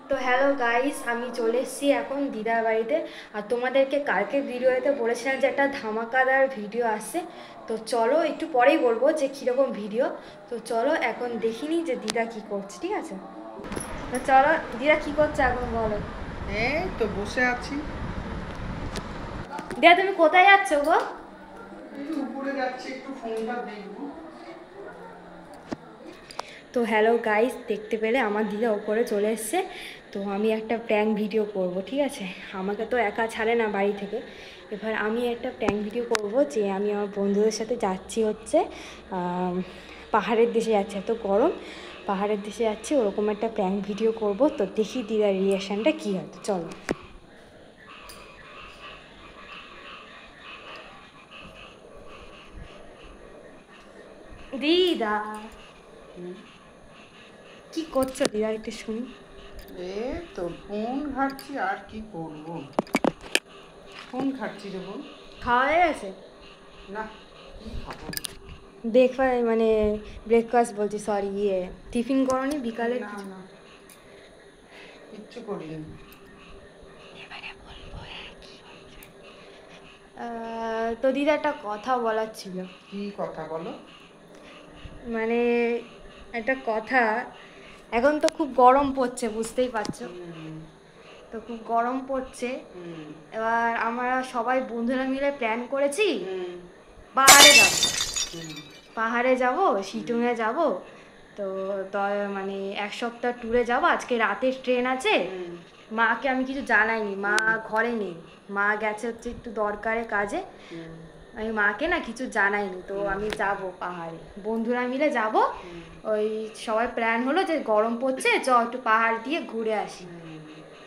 তো hello guys, আমি চলে এসেছি এখন দিদার বাড়িতে। আর তোমাদেরকে কালকে ভিডিওতে বলেছিলাম যে একটা ধামাকাদার ভিডিও আসছে। তো চলো, একটু পরেই বলবো যে কীরকম ভিডিও। তো চলো এখন দেখিনি যে দিদা কি করছে, ঠিক আছে? তো চলো, দিদা কি করছে এখন বলো। এই তো বসে আছি। দিদা তুমি কোথায় যাচ্ছ গো? একটু উপরে যাচ্ছি, একটু ফোনটা দেখবো। তো হ্যালো গাইস, দেখতে পেলে আমার দিদা ওপরে চলে এসছে। তো আমি একটা প্র্যাঙ্ক ভিডিও করব, ঠিক আছে? আমাকে তো একা ছাড়ে না বাড়ি থেকে। এবার আমি একটা প্র্যাঙ্ক ভিডিও করব যে আমি আমার বন্ধুদের সাথে যাচ্ছি হচ্ছে পাহাড়ের দেশে যাচ্ছে, এত গরম, পাহাড়ের দেশে যাচ্ছি, ওরকম একটা প্র্যাঙ্ক ভিডিও করব। তো দেখি দিদার রিয়াকশানটা কী হয়। তো চলো দিদা, কি করছো দিদা, একটু শুনি। এ তো ফোন ঘাটছি, আর কি করবো? ফোন ঘাটছি রে বোন। খাওয়া হয়ে গেছে? না, কি খাবো? মানে ব্রেকফাস্ট বলছি, সরি, টিফিন করনি বিকালে? না না, কিচ্ছু করিনি। তো দিদা একটা কথা বলার ছিল। কি কথা বলো? মানে একটা কথা, এখন তো খুব গরম পড়ছে, বুঝতেই পারছো। তো খুব গরম পড়ছে। এবার আমরা সবাই বন্ধুরা মিলে প্ল্যান করেছি পাহাড়ে যাব। পাহাড়ে যাব, শিটংয়ে যাব। তো মানে এক সপ্তাহ ট্যুরে যাব। আজকে রাতের ট্রেন আছে। মাকে আমি কিছু জানাইনি, মা ঘরে নেই, মা গেছে হচ্ছে একটু দরকারে কাজে। আমি মাকে না কিছু জানাইনি। তো আমি যাব পাহাড়ে, বন্ধুরা মিলে যাব। ওই সবাই প্ল্যান হলো যে গরম পড়ছে, চ একটু পাহাড় দিয়ে ঘুরে আসি।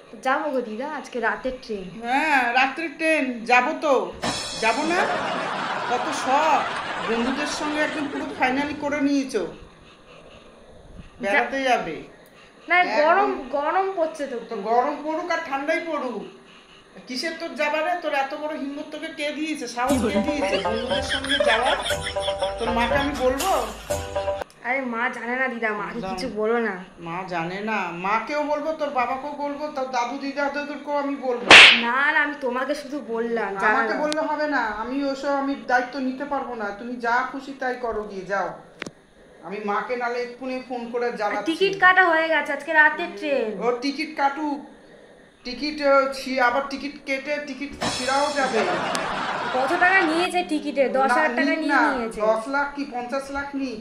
তো যাবো গো দিদা, আজকে রাতের ট্রেন। হ্যাঁ, রাত্রির ট্রেন, যাবো তো। যাবো না? কত শখ! বন্ধুদের সঙ্গে একদম পুরো ফাইনালি করে নিয়েছো, বেড়াতে যাবে। না, গরম গরম পড়ছে তো। তো গরম পড়ুক আর ঠান্ডাই পড়ুক, কিসের তোর যাবারে? তোর এত বড় হিম্মত তোকে কে দিয়েছে, সাহস কে দিয়েছে বন্ধুদের সঙ্গে যাওয়ার? তোর মাকে আমি বলবো? আরে মা জানে না দিদা, মাকে কিছু বলো না। মা জানে না? মাকেও বলবো, তোর বাবাকেও বলবো, তোর দাদু দিদাদেরকেও আমি বলবো। না না, আমি তোমাকে শুধু বললাম, আমাকে জানালাম। বললে হবে না, আমি ওসব আমি দায়িত্ব নিতে পারবো না। তুমি যা খুশি তাই করো, গিয়ে যাও। আমি মাকে নালে এক্ষুনি ফোন করে জানাচ্ছি। টিকিট কাটা হয়ে গেছে, আজকে রাতের ট্রেন। ও টিকিট কাটুক, টিকিট আবার টিকিট কেটে টিকিট ছিঁড়াও যাবে। কত টাকা নিয়েছে টিকিটে? 10,000 টাকা নিয়ে নিয়েছে। 10 লাখ কি 50 লাখ নি?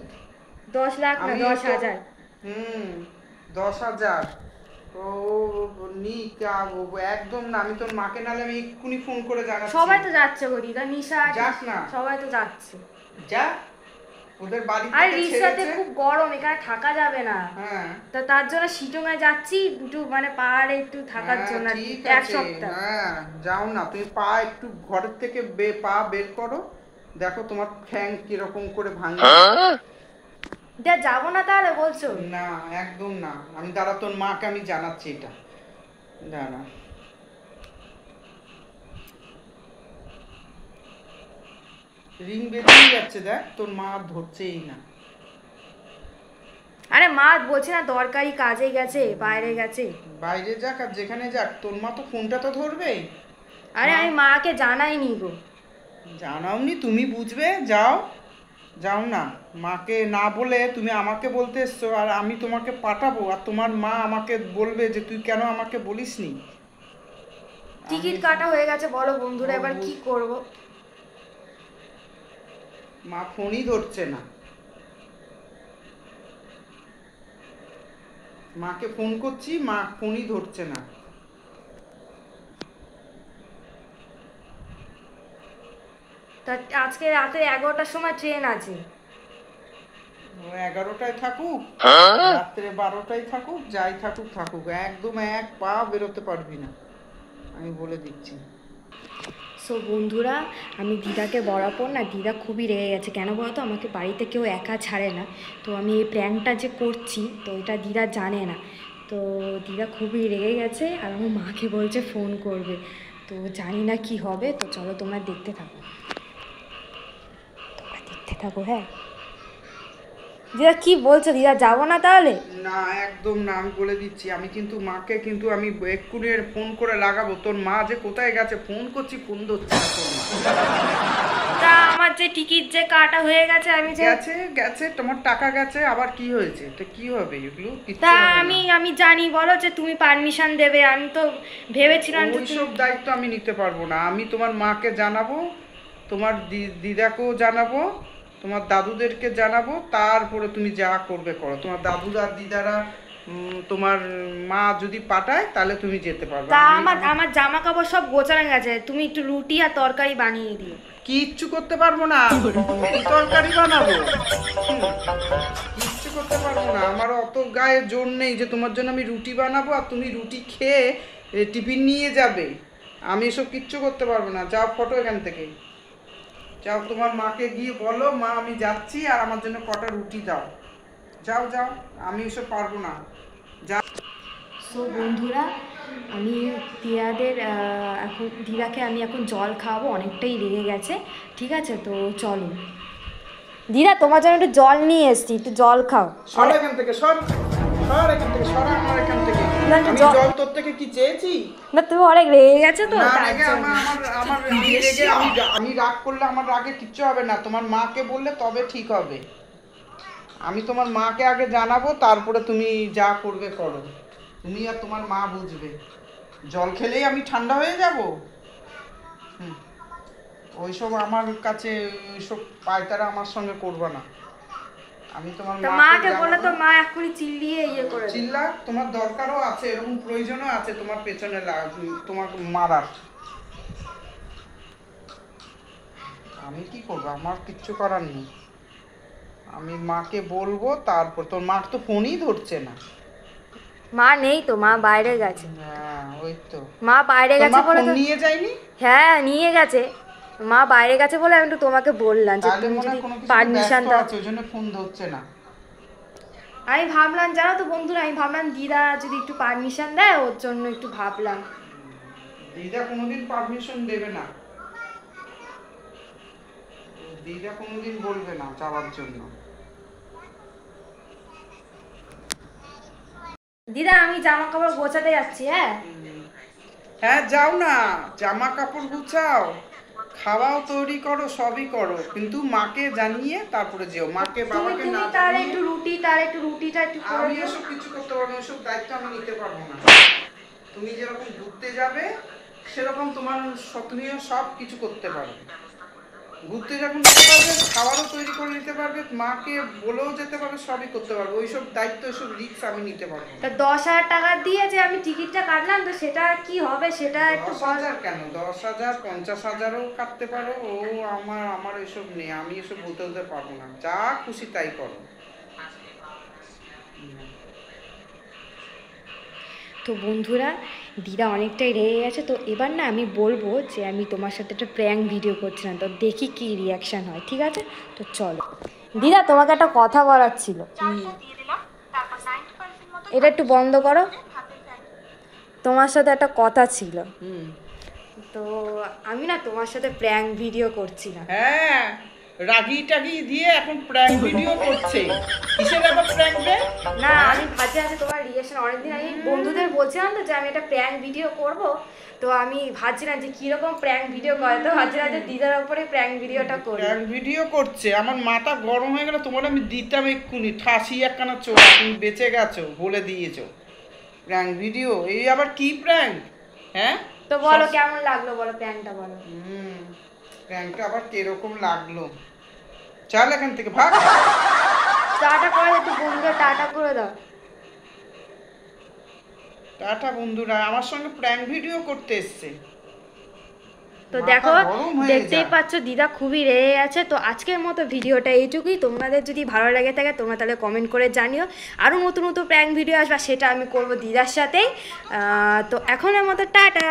10 লাখ না, 10,000। 10,000। তো নি একদম না, আমি তোর মাকে নালে আমি এক্ষুনি ফোন করে জানাচ্ছি। সবাই তো যাচ্ছে গো দিদা, নিশা যাক না, সবাই তো যাচ্ছে। যা, ওদের বাড়ি আর থেকে রিক্সাতে ছেড়েছে। খুব গরম, এখানে থাকা যাবে না। হ্যাঁ, তো তার জন্য শিটংয়ে যাচ্ছি, একটু মানে পাহাড়ে একটু থাকার হ্যাঁ, জন্য ঠিক এক আছে। সপ্তাহ। হ্যাঁ, যাও না, তুমি পা একটু ঘরের থেকে পা বের করো, দেখো তোমার ঠ্যাং কিরকম করে ভাঙে। দিদা যাবো না তাহলে বলছো? না, একদম না। আমি দাঁড়া, তোর মাকে আমি জানাচ্ছি এটা, দাঁড়া। রিং বেরিয়ে যাচ্ছে, দেখ, তোর মা ধরছেই না। আরে মা বলছে না দরকারি কাজে গেছে, বাইরে গেছে। বাইরে যাক আর যেখানে যাক, তোর মা তো ফোনটা তো ধরবেই। আরে আমি মাকে জানাইনি গো। জানাওনি, তুমি বুঝবে, যাও। যাও না, মাকে না বলে তুমি আমাকে বলতে এসছো, আর আমি তোমাকে পাঠাবো, আর তোমার মা আমাকে বলবে যে তুই কেন আমাকে বলিসনি। টিকিট কাটা হয়ে গেছে, বলো বন্ধুরা, এবার কি করব? মা ফোনই ধরছে না। মাকে ফোন করছি, মা ফোনই ধরছে না। তা আজকে রাতে 11টার সময় ট্রেন আছে। ও 11টায় থাকুক, রাত্রে 12টায় থাকুক, যাই থাকুক থাকুক, একদম এক পা বেরোতে পারবি না, আমি বলে দিচ্ছি। সো বন্ধুরা, আমি দিদাকে বরাবর না, দিদা খুবই রেগে গেছে। কেন বলতো, আমাকে বাড়িতে কেউ একা ছাড়ে না। তো আমি এই প্র্যাঙ্কটা যে করছি, তো এটা দিদা জানে না। তো দিদা খুবই রেগে গেছে, আর আমার মাকে বলছে ফোন করবে। তো জানি না কি হবে। তো চলো তোমরা দেখতে থাকো, হ্যাঁ। দিদা কি বলছো দিদা, যাবো না তাহলে? না একদম না, আমি বলে দিচ্ছি, আমি কিন্তু মাকে কিন্তু আমি এক্ষুনি ফোন করে লাগাবো। তোর মা যে কোথায় গেছে, ফোন করছি, ফোন ধরছে না তোর মা। তা আমার যে টিকিট যে কাটা হয়ে গেছে, আমি যে গেছে গেছে, তোমার টাকা গেছে, আবার কি হয়েছে? তো কি হবে, এগুলো কিচ্ছু তা হবে না। আমি জানি বলো যে তুমি পারমিশন দেবে, আমি তো ভেবেছিলাম যে ওইসব দায়িত্ব আমি নিতে পারবো না। আমি তোমার মাকে জানাবো, তোমার দিদাকেও জানাবো, তোমার দাদুদেরকে জানাবো, তারপরে তুমি যা করবে করো। তোমার দাদু আর দিদারা তোমার মা যদি পাঠায় তাহলে তুমি যেতে পারবে। তা আমার জামা কাপড় সব গোছানো গেছে, তুমি একটু রুটি আর তরকারি বানিয়ে দিও। কিচ্ছু করতে পারবো না, কি তরকারি বানাবো? হুম, কিচ্ছু করতে পারবো না। আমার অত গায়ে জোর নেই যে তোমার জন্য আমি রুটি বানাবো আর তুমি রুটি খেয়ে টিফিন নিয়ে যাবে। আমি এসব কিচ্ছু করতে পারবো না। যাও ফটো এখান থেকে, যাও তোমার মাকে গিয়ে বলো, মা আমি যাচ্ছি আর আমার জন্য কটা রুটি দাও। যাও যাও, আমি এসব পারবো না। যা। সো বন্ধুরা, আমি দিদাকে আমি এখন জল খাওয়াবো, অনেকটাই রেগে গেছে। ঠিক আছে, তো চলো দিদা, তোমার জন্য একটু জল নিয়ে এসছি, একটু জল খাও। সর এখান থেকে, সর সর এখান থেকে, সর আমার এখান থেকে। না, একটু আমি জল তোর থেকে কি চেয়েছি? না, তুমি অনেক রেগে গেছো তো, না, তার রেগে জন্য। আমি রাগ করলে আমার রাগে কিচ্ছু হবে না। তোমার মাকে বললে তবে ঠিক হবে। আমি তোমার মাকে আগে জানাবো, তারপরে তুমি যা করবে করো। তুমি আর তোমার মা বুঝবে। জল খেলেই আমি ঠান্ডা হয়ে যাব? হুম, ওইসব আমার কাছে, ওইসব পায়তারা আমার সঙ্গে করবে না। আমি তোমার তা মাকে মাকে বলে তো জানাবো। মা এক্ষুনি চিল্লিয়ে করে দেবে। চিল্লা, তোমার দরকারও আছে, এরকম প্রয়োজনও আছে তোমার পেছনে তোমার মারার। আমি কি করবো, আমার কিচ্ছু করার নেই। আমি মাকে বলবো, তারপর তোর মা তো ফোনই ধরছে না। মা নেই তো, মা বাইরে গেছে। হ্যাঁ ওই তো। মা বাইরে তোর গেছে মা বলে ফোন তো। নিয়ে যায়নি? হ্যাঁ, নিয়ে গেছে। মা বাইরে গেছে বলে আমি একটু তোমাকে বললাম যে তাহলে তুমি মনে যদি হয় কোনো কিছু পারমিশন ব্যস্ত দাও। আছে, ওই জন্য ফোন ধরছে না। আমি ভাবলাম, জানো তো বন্ধুরা, আমি ভাবলাম দিদা যদি একটু পারমিশন দেয়, ওর জন্য একটু ভাবলাম। দিদা কোনোদিন পারমিশন দেবে না, দিদা কোনোদিন বলবে না যাওয়ার জন্য। দিদা, আমি জামা কাপড় গোছাতে যাচ্ছি। হ্যাঁ, হ্যাঁ যাও না, জামা কাপড় গুছাও, খাওয়াও তৈরি করো, সবই করো, কিন্তু মাকে জানিয়ে তারপরে যেও। মাকে তুমি বাবাকে তুমি না তার জানিয়ে একটু রুটিটা একটু করে আমি দিও। এসব কিছু করতে পারবো না, এসব দায়িত্ব আমি নিতে পারবো না। তুমি যেরকম ঘুরতে যাবে সেরকম তুমিও সব কিছু করতে পারবে। ঘুরতে যখন যেতে পারবে, খাবারও তৈরি করে নিতে পারবে, মাকে বলেও যেতে পারবে, সবই করতে পারবে। ওইসব দায়িত্ব, ওইসব রিস্ক আমি নিতে পারবো না। তা 10,000 টাকা দিয়ে যে আমি টিকিটটা কাটলাম, তো সেটা কি হবে সেটা একটু 10,000 কেন, 10,000 50,000ও কাটতে পারো। আমার এসব নেই, আমি এসব বলতে পারবো না। যা খুশি তাই করো। তো বন্ধুরা, দিদা অনেকটাই রেগে গেছে, তো এবার না আমি বলবো যে আমি তোমার সাথে একটা প্র্যাঙ্ক ভিডিও করছিলাম, তো দেখি কি রিয়াকশান হয়। ঠিক আছে, তো চলো। দিদা, তোমাকে একটা কথা বলার ছিল। এটা একটু বন্ধ করো, তোমার সাথে একটা কথা ছিল। তো আমি না তোমার সাথে প্র্যাঙ্ক ভিডিও করছিলাম। হ্যাঁ, রাগি টাগি দিয়ে এখন প্র্যাঙ্ক ভিডিও করছে। কিসের আবার প্র্যাঙ্ক রে? না, আমি ভাবছিলাম যে তোমার রিয়াকশন, অনেকদিন আমি বন্ধুদের বলছিলাম তো যে আমি একটা প্র্যাঙ্ক ভিডিও করব, তো আমি ভাবছিলাম যে কীরকম প্র্যাঙ্ক ভিডিও করে, তো ভাবছিলাম যে দিদার ওপরে প্র্যাঙ্ক ভিডিওটা করি। প্র্যাঙ্ক ভিডিও করছে, আমার মাথা গরম হয়ে গেল। তোমার আমি দিতাম এক্ষুনি ঠাসি একখানা চোখ, তুমি বেঁচে গেছো, বলে দিয়েছো। প্র্যাঙ্ক ভিডিও, এই আবার কি প্র্যাঙ্ক? হ্যাঁ, তো বলো কেমন লাগলো, বলো প্র্যাঙ্কটা বলো। প্র্যাঙ্কটা আবার কিরকম লাগলো? চল এখান থেকে ভাগ। টাটা করে দাও, একটু বন্ধুরা টাটা করে দাও। টাটা বন্ধুরা, আমার সঙ্গে প্র্যাঙ্ক ভিডিও করতে এসছে। তো মাথা দেখো, গরম হয়ে দেখতেই যায়। পাচ্ছ দিদা খুবই রেগে আছে। তো আজকের মতো ভিডিওটা এইটুকুই। তোমাদের যদি ভালো লাগে থাকে তোমরা তাহলে কমেন্ট করে জানিও। আরও নতুন নতুন প্র্যাঙ্ক ভিডিও আসবে, সেটা আমি করব দিদার সাথেই। তো এখনের মতো টাটা।